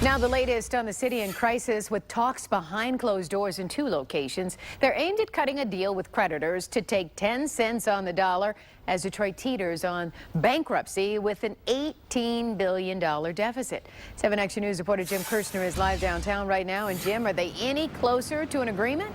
Now the latest on the city in crisis with talks behind closed doors in 2 locations. They're aimed at cutting a deal with creditors to take 10 cents on the dollar as Detroit teeters on bankruptcy with an $18 billion deficit. 7 Action News reporter Jim Kirshner is live downtown right now. And Jim, are they any closer to an agreement?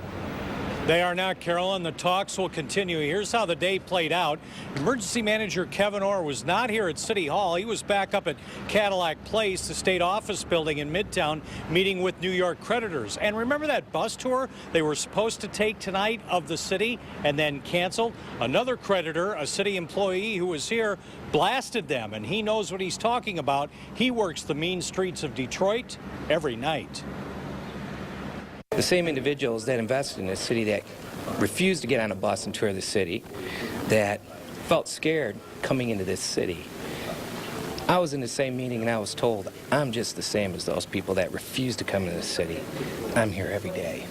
They are not, Carol, and the talks will continue. Here's how the day played out. Emergency Manager Kevyn Orr was not here at City Hall. He was back up at Cadillac Place, the state office building in Midtown, meeting with New York creditors. And remember that bus tour they were supposed to take tonight of the city and then canceled? Another creditor, a city employee who was here, blasted them, and he knows what he's talking about. He works the mean streets of Detroit every night. The same individuals that invested in this city, that refused to get on a bus and tour the city, that felt scared coming into this city. I was in the same meeting and I was told I'm just the same as those people that refuse to come into the city. I'm here every day.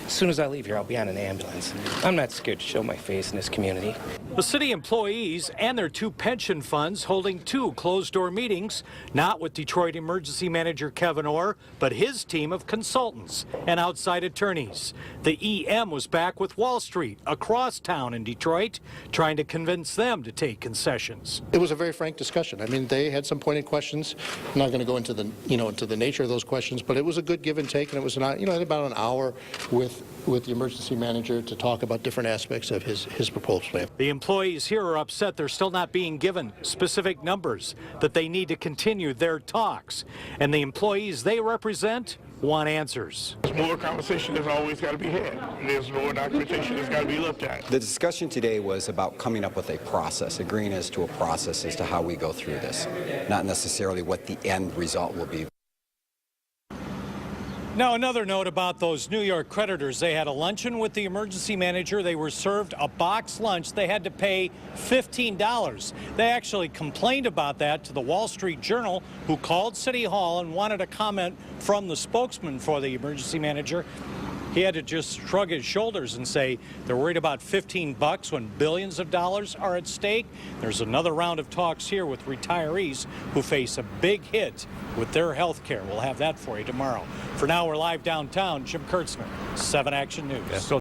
As soon as I leave here, I'll be on an ambulance. I'm not scared to show my face in this community. The city employees and their 2 pension funds holding 2 closed-door meetings, not with Detroit Emergency Manager Kevyn Orr, but his team of consultants and outside attorneys. The EM was back with Wall Street across town in Detroit, trying to convince them to take concessions. It was a very frank discussion. I mean, they had some pointed questions. I'm not going to go into the, into the nature of those questions, but it was a good give and take, and it was not, about an hour with the emergency manager to talk about different aspects of his proposed plan. The employees here are upset they're still not being given specific numbers, that they need to continue their talks. And the employees they represent want answers. There's more conversation that's always got to be had. There's more documentation that's got to be looked at. The discussion today was about coming up with a process, agreeing as to a process as to how we go through this, not necessarily what the end result will be. Now, another note about those New York creditors. They had a luncheon with the emergency manager. They were served a box lunch. They had to pay $15. They actually complained about that to the Wall Street Journal, who called City Hall and wanted a comment from the spokesman for the emergency manager. He had to just shrug his shoulders and say they're worried about $15 when billions of dollars are at stake. There's another round of talks here with retirees who face a big hit with their health care. We'll have that for you tomorrow. For now, we're live downtown. Jim Kirshner, 7 Action News.